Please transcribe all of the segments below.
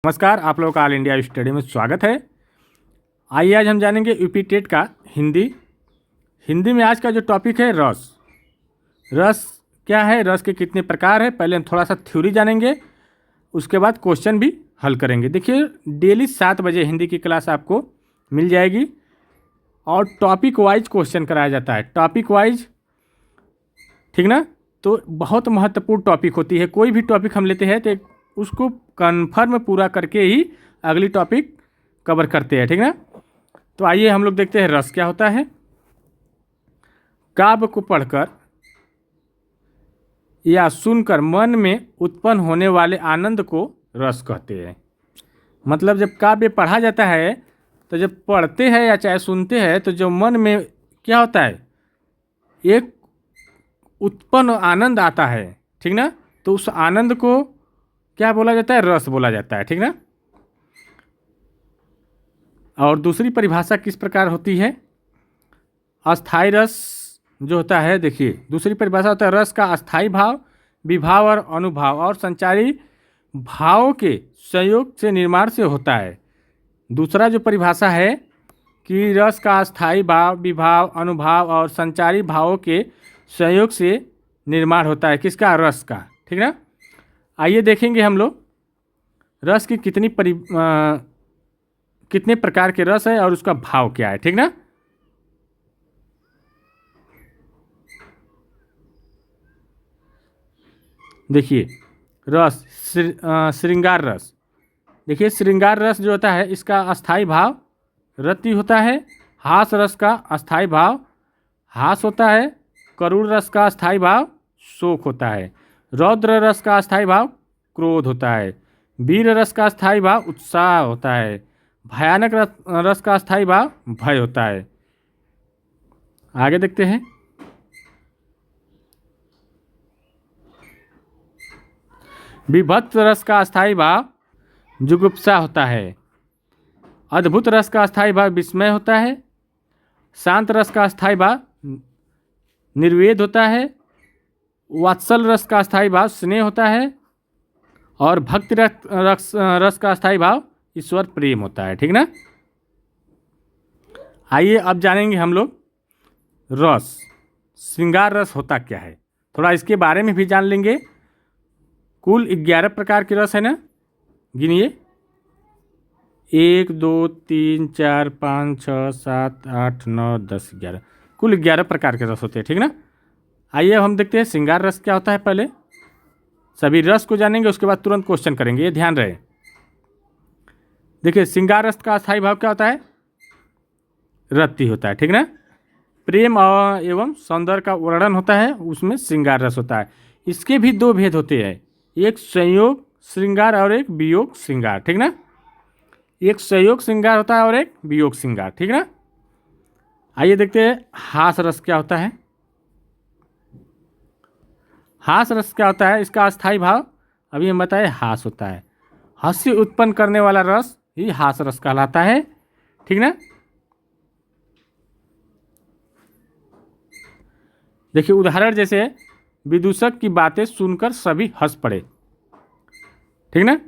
नमस्कार, आप लोगों का ऑल इंडिया स्टडी में स्वागत है। आइए आज हम जानेंगे यूपी टेट का हिंदी में आज का जो टॉपिक है रस। रस क्या है, रस के कितने प्रकार है, पहले हम थोड़ा सा थ्योरी जानेंगे, उसके बाद क्वेश्चन भी हल करेंगे। देखिए, डेली 7 बजे हिंदी की क्लास आपको मिल जाएगी और टॉपिक वाइज क्वेश्चन कराया जाता है। टॉपिक वाइज, ठीक ना। तो बहुत महत्वपूर्ण टॉपिक होती है, कोई भी टॉपिक हम लेते हैं तो उसको कन्फर्म पूरा करके ही अगली टॉपिक कवर करते हैं, ठीक ना। तो आइए हम लोग देखते हैं रस क्या होता है। काव्य को पढ़कर या सुनकर मन में उत्पन्न होने वाले आनंद को रस कहते हैं। मतलब जब काव्य पढ़ा जाता है तो जब पढ़ते हैं या चाहे सुनते हैं तो जो मन में क्या होता है, एक उत्पन्न आनंद आता है, ठीक ना। तो उस आनंद को क्या बोला जाता है, रस बोला जाता है, ठीक ना। और दूसरी परिभाषा किस प्रकार होती है, अस्थाई रस जो होता है। देखिए, दूसरी परिभाषा होता है रस का अस्थाई भाव, विभाव और अनुभाव और संचारी भावों के संयोग से निर्माण से होता है। दूसरा जो परिभाषा है कि रस का अस्थाई भाव, विभाव, अनुभाव और संचारी भावों के संयोग से निर्माण होता है, किसका, रस का, ठीक ना। आइए देखेंगे हम लोग रस की कितने प्रकार के रस है और उसका भाव क्या है, ठीक ना। देखिए, रस श्रृंगार रस। देखिए, श्रृंगार रस जो होता है इसका अस्थाई भाव रति होता है। हास रस का अस्थाई भाव हास होता है। करुण रस का अस्थाई भाव शोक होता है। रौद्र रस का अस्थाई भाव क्रोध होता है। वीर रस का अस्थाई भाव उत्साह होता है। भयानक रस का अस्थाई भाव भय होता है। आगे देखते हैं। विभत्स रस का अस्थाई भाव जुगुप्सा होता है। अद्भुत रस का अस्थाई भाव विस्मय होता है। शांत रस का अस्थाई भाव निर्वेद होता है। वात्सल रस का अस्थाई भाव स्नेह होता है। और भक्ति रस का अस्थाई भाव ईश्वर प्रेम होता है, ठीक ना। आइए अब जानेंगे हम लोग रस, श्रृंगार रस होता क्या है, थोड़ा इसके बारे में भी जान लेंगे। कुल 11 प्रकार के रस है ना, गिनिए। 1 2 3 4 5 6 7 8 9 10 11, कुल 11 प्रकार के रस होते हैं, ठीक ना। आइए अब हम देखते हैं श्रृंगार रस क्या होता है। पहले सभी रस को जानेंगे, उसके बाद तुरंत क्वेश्चन करेंगे, ये ध्यान रहे। देखिए, श्रृंगार रस का अस्थाई भाव क्या होता है, रति होता है, ठीक ना। प्रेम एवं सौंदर्य का वर्णन होता है, उसमें श्रृंगार रस होता है। इसके भी 2 भेद होते हैं, एक संयोग श्रृंगार और एक वियोग श्रृंगार, ठीक ना। एक संयोग श्रृंगार होता है और एक वियोग श्रृंगार, ठीक ना। आइए देखते हैं हास रस क्या होता है। हास रस क्या होता है, इसका अस्थाई भाव अभी हम बताए हास होता है। हास्य उत्पन्न करने वाला रस ही हास रस कहलाता है, ठीक ना। देखिए, उदाहरण जैसे विदूषक की बातें सुनकर सभी हंस पड़े, ठीक ना।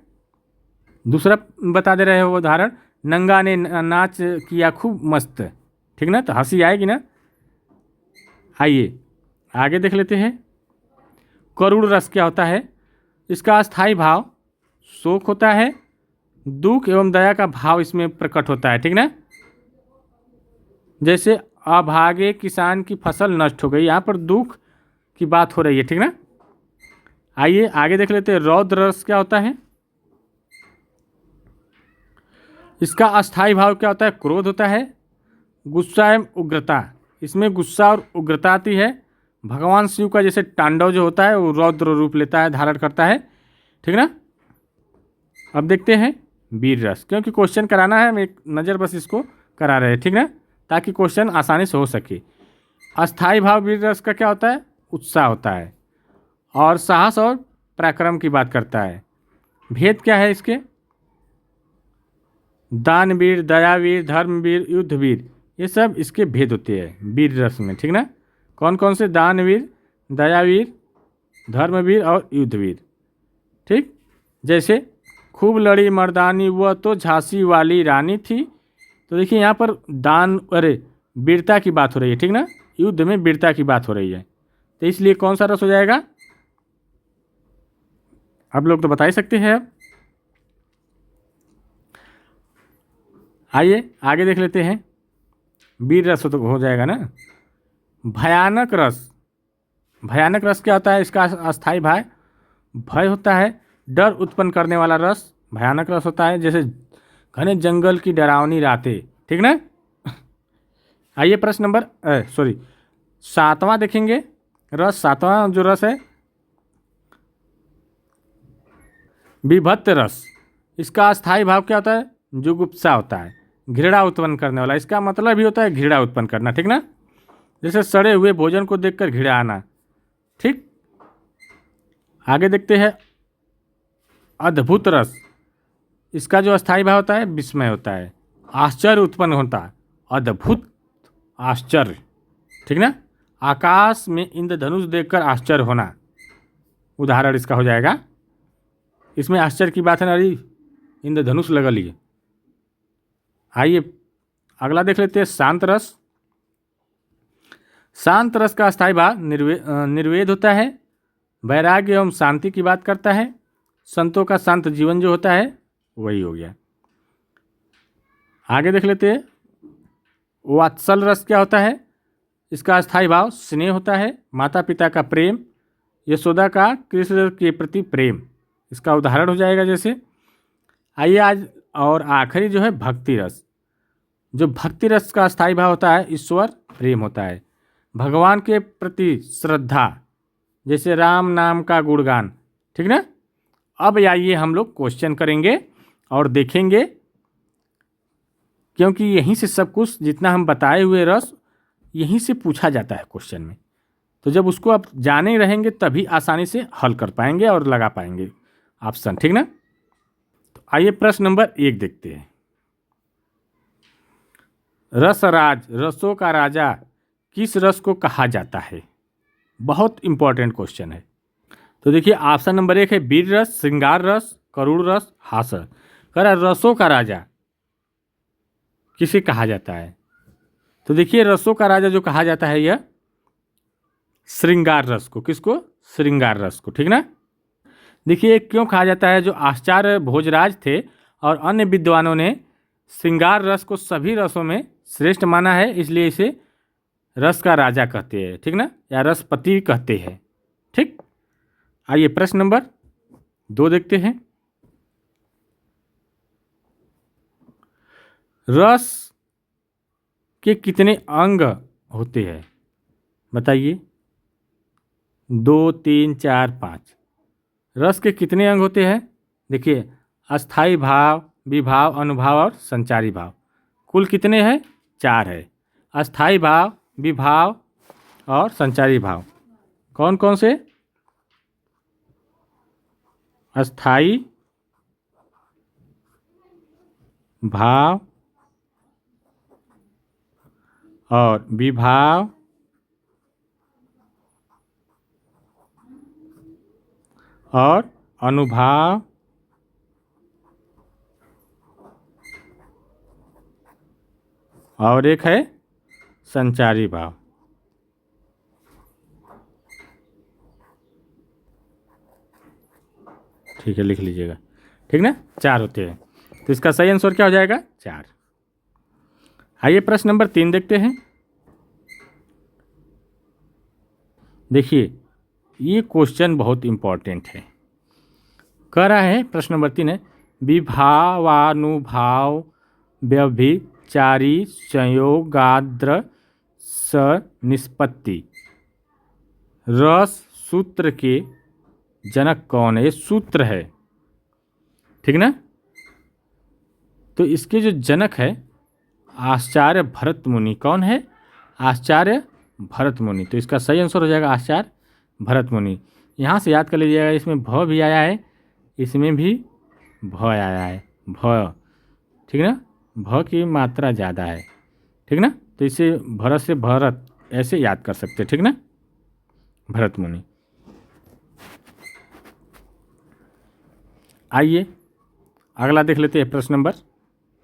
दूसरा बता दे रहे हो उदाहरण, नंगा ने नाच किया खूब मस्त, ठीक ना, तो हंसी आएगी ना। आइए आगे देख लेते हैं। करुण रस क्या होता है, इसका अस्थाई भाव शोक होता है। दुख एवं दया का भाव इसमें प्रकट होता है, ठीक ना। जैसे अभागे किसान की फसल नष्ट हो गई, यहाँ पर दुख की बात हो रही है, ठीक ना। आइए आगे देख लेते हैं। रौद्र रस क्या होता है, इसका अस्थाई भाव क्या होता है, क्रोध होता है। गुस्सा एवं उग्रता, इसमें गुस्सा और उग्रता आती है। भगवान शिव का जैसे तांडव जो होता है वो रौद्र रूप लेता है, धारण करता है, ठीक ना। अब देखते हैं वीर रस, क्योंकि क्वेश्चन कराना है, हम एक नज़र बस इसको करा रहे हैं, ठीक ना, ताकि क्वेश्चन आसानी से हो सके। अस्थाई भाव वीर रस का क्या होता है, उत्साह होता है और साहस और पराक्रम की बात करता है। भेद क्या है इसके, दानवीर, दयावीर, धर्मवीर, युद्धवीर, ये सब इसके भेद होते हैं वीर रस में, ठीक ना। कौन कौन से, दानवीर, दयावीर, धर्मवीर और युद्धवीर, ठीक। जैसे खूब लड़ी मर्दानी वह तो झांसी वाली रानी थी। तो देखिए यहाँ पर वीरता की बात हो रही है, ठीक ना, युद्ध में वीरता की बात हो रही है, तो इसलिए कौन सा रस हो जाएगा? आप लोग तो बता ही सकते हैं। अब आइए आगे देख लेते हैं। वीर रस तो हो जाएगा ना। भयानक रस, भयानक रस क्या होता है? इसका अस्थाई भय होता है, डर उत्पन्न करने वाला रस भयानक रस होता है, जैसे घने जंगल की डरावनी रातें, ठीक ना। आइए प्रश्न नंबर 7वां देखेंगे। रस 7वां जो रस है विभक्त रस। इसका अस्थाई भाव क्या होता है? जुगुप्सा होता है, घृणा उत्पन्न करने वाला। इसका मतलब भी होता है घृणा उत्पन्न करना, ठीक ना, जैसे सड़े हुए भोजन को देखकर घृणा आना, ठीक। आगे देखते हैं अद्भुत रस। इसका जो अस्थाई भाव होता है विस्मय होता है, आश्चर्य उत्पन्न होता है, अद्भुत आश्चर्य, ठीक ना। आकाश में इंद्रधनुष देखकर आश्चर्य होना, उदाहरण इसका हो जाएगा। इसमें आश्चर्य की बात है ना, अरे इंद्रधनुष लगल ही। आइए अगला देख लेते हैं शांत रस। शांत रस का अस्थाई भाव निर्वेद होता है, वैराग्य एवं शांति की बात करता है, संतों का शांत जीवन जो होता है वही हो गया। आगे देख लेते हैं वात्सल रस क्या होता है? इसका अस्थाई भाव स्नेह होता है, माता पिता का प्रेम, यशोदा का कृष्ण के प्रति प्रेम, इसका उदाहरण हो जाएगा जैसे। आइए आज और आखिरी जो है भक्ति रस। जो भक्ति रस का अस्थाई भाव होता है ईश्वर प्रेम होता है, भगवान के प्रति श्रद्धा, जैसे राम नाम का गुणगान, ठीक ना। अब आइए हम लोग क्वेश्चन करेंगे और देखेंगे, क्योंकि यहीं से सब कुछ जितना हम बताए हुए रस यहीं से पूछा जाता है क्वेश्चन में। तो जब उसको आप जाने रहेंगे तभी आसानी से हल कर पाएंगे और लगा पाएंगे ऑप्शन, ठीक ना। तो आइए प्रश्न नंबर 1 देखते हैं। रसराज, रसों का राजा किस रस को कहा जाता है? बहुत इंपॉर्टेंट क्वेश्चन है। तो देखिए ऑप्शन नंबर 1 है वीर रस, श्रृंगार रस, करुण रस, हास रस। कह रहा रसों का राजा किसे कहा जाता है? तो देखिए रसों का राजा जो कहा जाता है यह श्रृंगार रस को। किसको? श्रृंगार रस को, ठीक ना। देखिए क्यों कहा जाता है? जो आचार्य भोजराज थे और अन्य विद्वानों ने श्रृंगार रस को सभी रसों में श्रेष्ठ माना है, इसलिए इसे रस का राजा कहते हैं, ठीक ना, या रसपति कहते हैं, ठीक। आइए प्रश्न नंबर 2 देखते हैं। रस के कितने अंग होते हैं? बताइए। 2, 3, 4, 5। रस के कितने अंग होते हैं? देखिए अस्थाई भाव, विभाव, अनुभाव और संचारी भाव। कुल कितने हैं? 4 है। अस्थाई भाव, विभाव और संचारी भाव कौन कौन से? अस्थाई भाव और विभाव और अनुभाव और एक है संचारी भाव। ठीक है, लिख लीजिएगा, ठीक ना। 4 होते हैं, तो इसका सही आंसर क्या हो जाएगा? 4। आइए प्रश्न नंबर 3 देखते हैं। देखिए ये क्वेश्चन बहुत इंपॉर्टेंट है। कह रहा है प्रश्न नंबर 3 है विभावानुभाव व्यभिचारी संयोगाद्र स निष्पत्ति रस सूत्र के जनक कौन है? ये सूत्र है, ठीक ना। तो इसके जो जनक है आचार्य भरत मुनि। कौन है? आचार्य भरत मुनि। तो इसका सही आंसर हो जाएगा आचार्य भरत मुनि। यहाँ से याद कर लीजिएगा, इसमें भ भी आया है, इसमें भी भ आया है, भ, ठीक ना। भ की मात्रा ज़्यादा है, ठीक ना, तो इसे भरत से भरत ऐसे याद कर सकते, ठीक ना, भरत मुनि। आइए अगला देख लेते हैं प्रश्न नंबर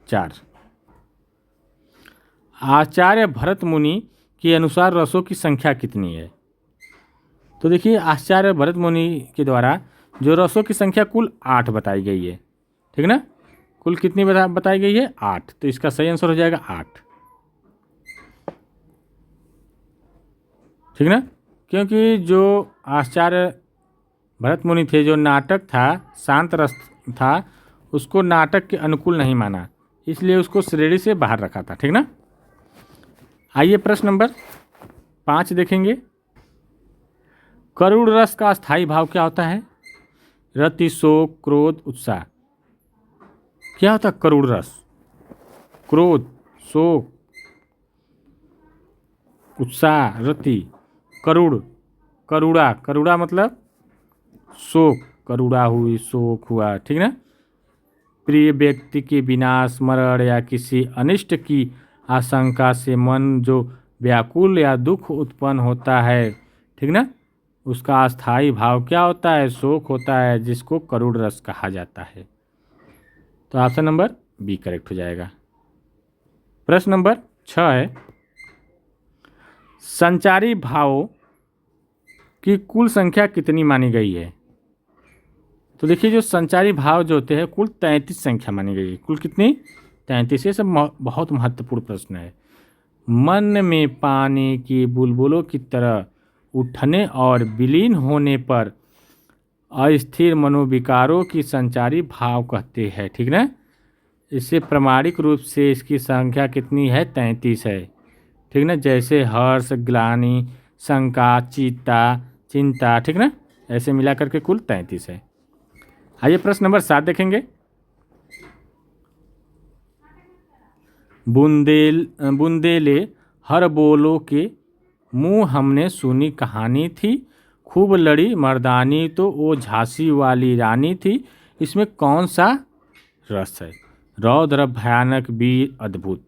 4। आचार्य भरत मुनि के अनुसार रसों की संख्या कितनी है? तो देखिए आचार्य भरत मुनि के द्वारा जो रसों की संख्या कुल 8 बताई गई है, ठीक ना। कुल कितनी बताई गई है? 8। तो इसका सही आंसर हो जाएगा 8, ठीक ना। क्योंकि जो आचार्य भरत मुनि थे, जो नाटक था शांत रस था, उसको नाटक के अनुकूल नहीं माना, इसलिए उसको श्रेणी से बाहर रखा था, ठीक ना। आइए प्रश्न नंबर 5 देखेंगे। करुण रस का स्थायी भाव क्या होता है? रति, शोक, क्रोध, उत्साह। क्या होता है करुण रस? क्रोध, शोक, उत्साह, रति। करुण, करुणा, करुणा मतलब शोक, करुणा हुई, शोक हुआ, ठीक ना। प्रिय व्यक्ति के विनाश, मरण या किसी अनिष्ट की आशंका से मन जो व्याकुल या दुख उत्पन्न होता है, ठीक ना, उसका अस्थायी भाव क्या होता है? शोक होता है, जिसको करुण रस कहा जाता है। तो ऑप्शन नंबर बी करेक्ट हो जाएगा। प्रश्न नंबर 6 है, संचारी भावों की कुल संख्या कितनी मानी गई है? तो देखिए जो संचारी भाव जो होते हैं कुल 33 संख्या मानी गई है। कुल कितनी? 33। ये सब बहुत महत्वपूर्ण प्रश्न है। मन में पानी की बुलबुलों की तरह उठने और विलीन होने पर अस्थिर मनोविकारों की संचारी भाव कहते हैं, ठीक ना। इससे प्रामाणिक रूप से इसकी संख्या कितनी है? 33 है, ठीक ना। जैसे हर्ष, ग्लानि, शंका, चिंता, ठीक ना। ऐसे मिला करके कुल 33 है। आइए प्रश्न नंबर 7 देखेंगे। बुंदेले हर बोलो के मुंह हमने सुनी कहानी थी, खूब लड़ी मर्दानी तो वो झांसी वाली रानी थी। इसमें कौन सा रस है? रौद्र, भयानक, वीर, अद्भुत।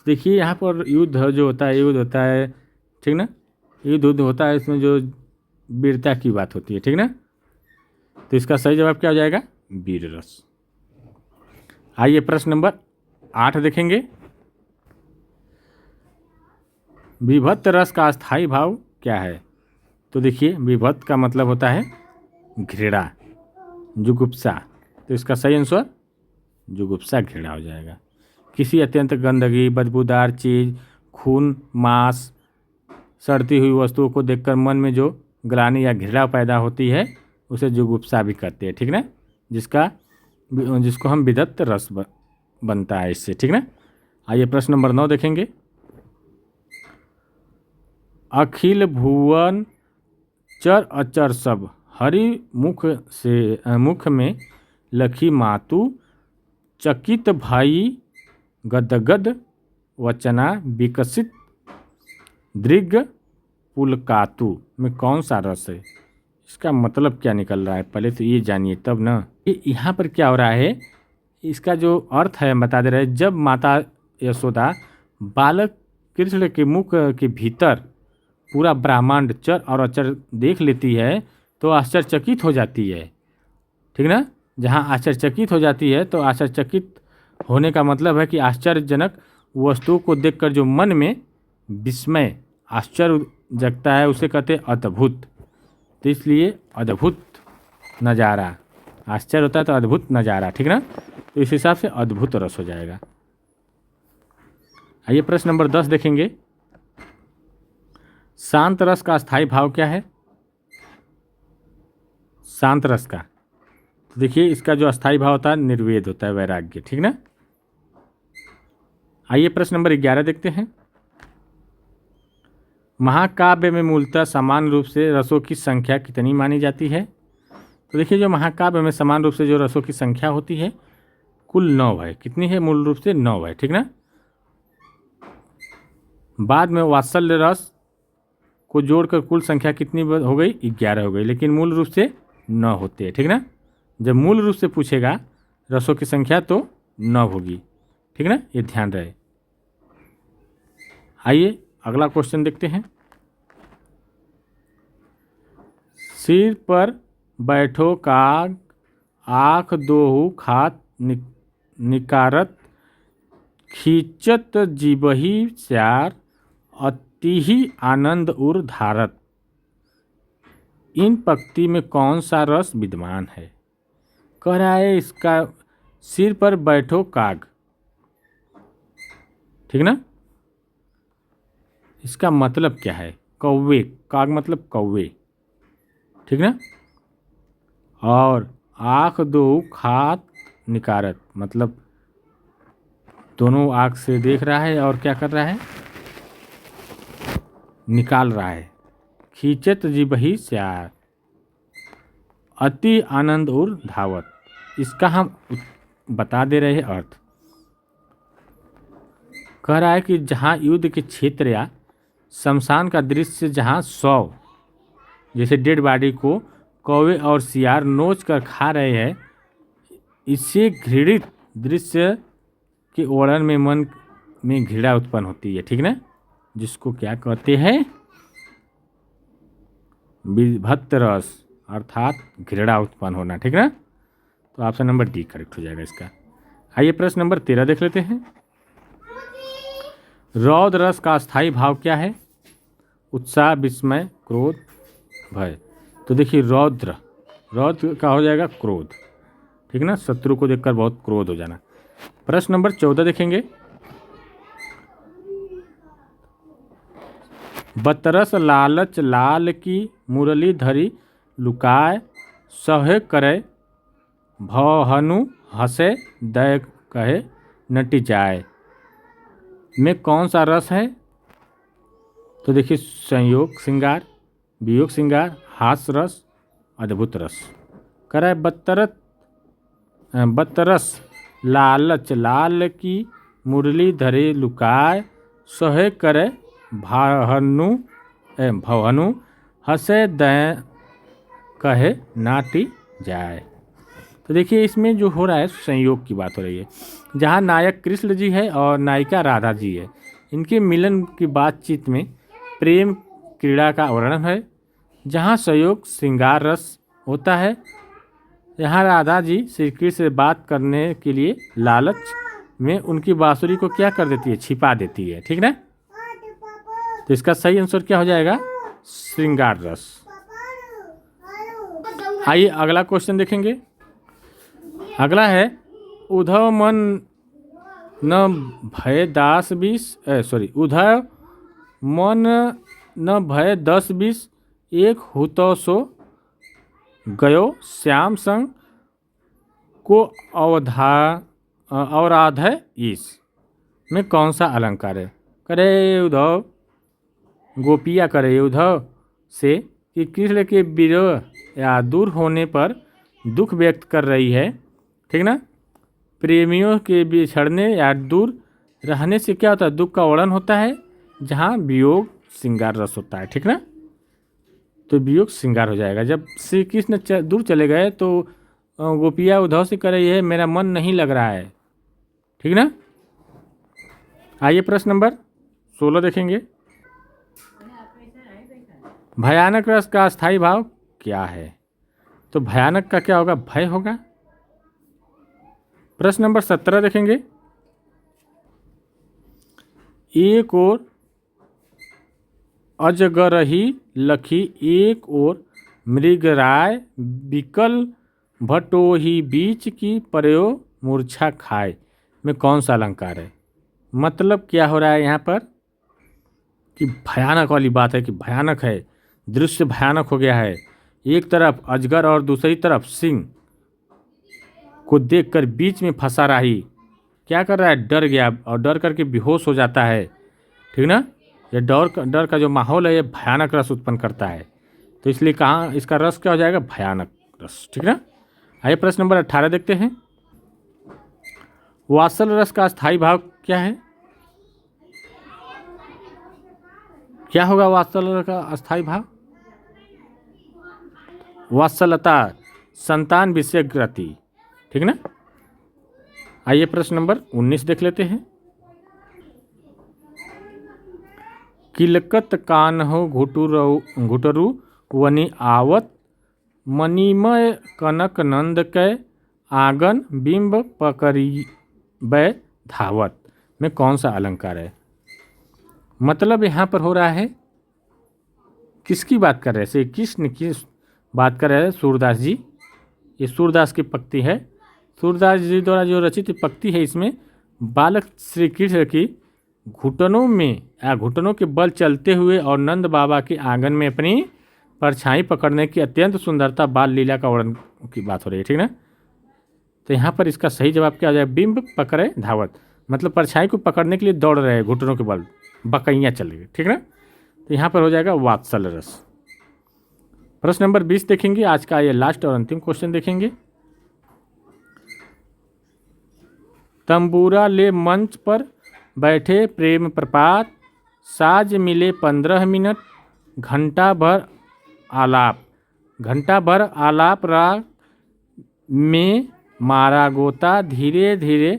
देखिए यहाँ पर युद्ध जो होता है, युद्ध होता है, ठीक ना। युद्ध होता है, इसमें जो वीरता की बात होती है, ठीक ना। तो इसका सही जवाब क्या हो जाएगा? वीर रस। आइए प्रश्न नंबर 8 देखेंगे। विभक्त रस का स्थायी भाव क्या है? तो देखिए विभक्त का मतलब होता है घृणा, जुगुप्सा। तो इसका सही आंसर जुगुप्सा, घृणा हो जाएगा। किसी अत्यंत गंदगी, बदबूदार चीज़, खून, मांस, सड़ती हुई वस्तुओं को देखकर मन में जो ग्लानि या घृणा पैदा होती है उसे जुगुप्सा भी कहते हैं, ठीक ना। जिसको हम विभक्त रस बनता है इससे, ठीक ना। आइए प्रश्न नंबर 9 देखेंगे। अखिल भुवन चर अचर सब हरि मुख में लखी मातु, चकित भाई गदगद वचना, विकसित दृग पुलकातु में कौन सा रस है? इसका मतलब क्या निकल रहा है पहले तो ये जानिए तब ना। ये यहाँ पर क्या हो रहा है, इसका जो अर्थ है बता दे रहे हैं। जब माता यशोदा बालक कृष्ण के मुख के भीतर पूरा ब्रह्मांड चर और अचर देख लेती है तो आश्चर्यचकित हो जाती है, ठीक ना। जहाँ आश्चर्यचकित हो जाती है तो आश्चर्यचकित होने का मतलब है कि आश्चर्यजनक वस्तुओं को देखकर जो मन में विस्मय, आश्चर्य जगता है उसे कहते हैं अद्भुत। तो इसलिए अद्भुत नज़ारा, आश्चर्य होता है तो अद्भुत नज़ारा, ठीक ना। तो इस हिसाब से अद्भुत रस हो जाएगा। आइए प्रश्न नंबर 10 देखेंगे। शांत रस का स्थायी भाव क्या है? शांत रस का तो देखिए इसका जो अस्थायी भाव होता है निर्वेद होता है, वैराग्य, ठीक ना। आइए प्रश्न नंबर 11 देखते हैं। महाकाव्य में मूलतः समान रूप से रसों की संख्या कितनी मानी जाती है? तो देखिए जो महाकाव्य में समान रूप से जो रसों की संख्या होती है कुल 9 है। कितनी है? मूल रूप से 9 है, ठीक ना। बाद में वात्सल्य रस को जोड़कर कुल संख्या कितनी हो गई? 11 हो गई, लेकिन मूल रूप से 9 होते हैं, ठीक ना। जब मूल रूप से पूछेगा रसों की संख्या तो 9 होगी, ठीक ना, ये ध्यान रहे। आइए अगला क्वेश्चन देखते हैं। सिर पर बैठो काग, आँख दोहु खात निकारत खींचत जीवहि स्यार अतिहि आनंद उर धारत। इन पंक्ति में कौन सा रस विद्यमान है? कह रहा है इसका सिर पर बैठो काग, ठीक ना। इसका मतलब क्या है? कौवे, काग मतलब कौवे, ठीक ना। और आँख दो खात निकारत मतलब दोनों आँख से देख रहा है और क्या कर रहा है? निकाल रहा है। खींचत जीवहि स्यार अति आनंद और धावत, इसका हम बता दे रहे हैं अर्थ। कह रहा है कि जहाँ युद्ध के क्षेत्र या शमशान का दृश्य, जहाँ शव जैसे डेड बॉडी को कौवे और सियार नोच कर खा रहे हैं, इससे घृणित दृश्य के वर्णन में मन में घृणा उत्पन्न होती है, ठीक ना। जिसको क्या कहते हैं? विभत्त रस अर्थात घृणा उत्पन्न होना, ठीक ना। तो ऑप्शन नंबर डी करेक्ट हो जाएगा इसका। आइए प्रश्न नंबर 13 देख लेते हैं। रौद्र रस का स्थायी भाव क्या है? उत्साह, विस्मय, क्रोध, भय। तो देखिए रौद्र का हो जाएगा क्रोध, ठीक ना। शत्रु को देखकर बहुत क्रोध हो जाना। प्रश्न नंबर 14 देखेंगे। बतरस लालच लाल की मुरली धरी लुकाय सहे करे भवहनु हंसे दय कहे नटी जाए में कौन सा रस है? तो देखिए संयोग श्रृंगार, वियोग श्रृंगार, हास्य रस, अद्भुत रस। करे बतरस लालच लाल की मुरली धरे लुकाय सहे करे भवनु हंसे दय कहे नाटी जाए। तो देखिए इसमें जो हो रहा है संयोग की बात हो रही है, जहाँ नायक कृष्ण जी है और नायिका राधा जी है। इनके मिलन की बातचीत में प्रेम क्रीड़ा का वर्णन है। जहाँ संयोग श्रृंगार रस होता है, यहाँ राधा जी श्री कृष्ण से बात करने के लिए लालच में उनकी बांसुरी को क्या कर देती है? छिपा देती है, ठीक ना। तो इसका सही आंसर क्या हो जाएगा? श्रृंगार रस। आइए अगला क्वेश्चन देखेंगे। अगला है उद्धव मन न भय दास बीस उद्धव मन न भय 10-20 एक हुतो सो गयो श्याम संग को अवराध है इस में कौन सा अलंकार है? करे उद्धव गोपिया करे उद्धव से कि कृष्ण के विरह या दूर होने पर दुख व्यक्त कर रही है, ठीक ना। प्रेमियों के बिछड़ने या दूर रहने से क्या होता है? दुख का वर्णन होता है। जहाँ वियोग श्रृंगार रस होता है, ठीक ना। तो वियोग श्रृंगार हो जाएगा। जब श्री कृष्ण दूर चले गए तो गोपिया उद्धव से कह रही है मेरा मन नहीं लग रहा है, ठीक ना। आइए प्रश्न नंबर 16 देखेंगे। भयानक रस का स्थायी भाव क्या है? तो भयानक का क्या होगा? भय होगा। प्रश्न नंबर 17 देखेंगे। एक और अजगरही लखी एक और मृगराय बिकल भटोही बीच की पर्यो मूर्छा खाए में कौन सा अलंकार है? मतलब क्या हो रहा है यहाँ पर कि भयानक वाली बात है कि भयानक है, दृश्य भयानक हो गया है। एक तरफ अजगर और दूसरी तरफ सिंह को देखकर बीच में फंसा रही क्या कर रहा है? डर गया और डर करके बेहोश हो जाता है, ठीक ना। ये डर का जो माहौल है ये भयानक रस उत्पन्न करता है। तो इसलिए कहाँ इसका रस क्या हो जाएगा? भयानक रस, ठीक ना। आइए प्रश्न नंबर 18 देखते हैं। वात्सल रस का स्थायी भाव क्या है? क्या होगा वात्सल रस का स्थायी भाव? वात्सलता, संतान विषयक गति, ठीक ना। आइए प्रश्न नंबर 19 देख लेते हैं। किलकत कान्हो घुटरू वनि आवत मणिमय कनक नंद कै आंगन बिंब पकड़िबै धावत में कौन सा अलंकार है? मतलब यहाँ पर हो रहा है, किसकी बात कर रहे हैं? श्री कृष्ण की बात कर रहे हैं सूरदास जी। ये सूरदास की पंक्ति है। सूरदास जी द्वारा जो रचित पंक्ति है, इसमें बालक श्री कृष्ण की घुटनों के बल चलते हुए और नंद बाबा के आंगन में अपनी परछाई पकड़ने की अत्यंत सुंदरता बाल लीला का वर्णन की बात हो रही है, ठीक ना। तो यहाँ पर इसका सही जवाब क्या हो जाएगा? बिंब पकड़े धावत, मतलब परछाई को पकड़ने के लिए दौड़ रहे हैं घुटनों के बल, बकैयाँ चल रही है, ठीक ना। तो यहाँ पर हो जाएगा वात्सल रस। प्रश्न नंबर 20 देखेंगे, आज का ये लास्ट और अंतिम क्वेश्चन देखेंगे। तंबूरा ले मंच पर बैठे प्रेम प्रपात, साज मिले 15 मिनट, घंटा भर आलाप राग में मारा गोता, धीरे धीरे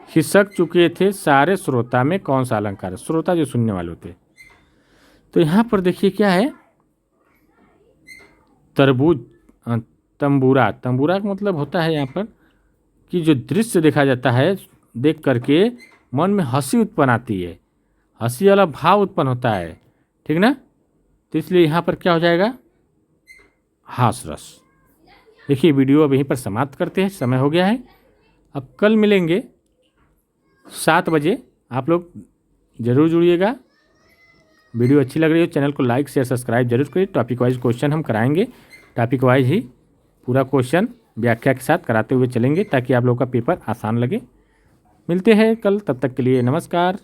खिसक चुके थे सारे श्रोता में कौन सा अलंकार है? श्रोता जो सुनने वाले होते। तो यहाँ पर देखिए क्या है, तरबूज तंबूरा का मतलब होता है यहाँ पर कि जो दृश्य देखा जाता है, देख करके मन में हंसी उत्पन्न आती है, हंसी वाला भाव उत्पन्न होता है, ठीक ना। तो इसलिए यहाँ पर क्या हो जाएगा? हास रस। देखिए वीडियो अब यहीं पर समाप्त करते हैं, समय हो गया है। अब कल मिलेंगे 7 बजे, आप लोग ज़रूर जुड़िएगा। वीडियो अच्छी लग रही हो चैनल को लाइक शेयर सब्सक्राइब जरूर करिए। टॉपिक वाइज क्वेश्चन हम कराएंगे, टॉपिक वाइज ही पूरा क्वेश्चन व्याख्या के साथ कराते हुए चलेंगे ताकि आप लोगों का पेपर आसान लगे। मिलते हैं कल, तब तक के लिए नमस्कार।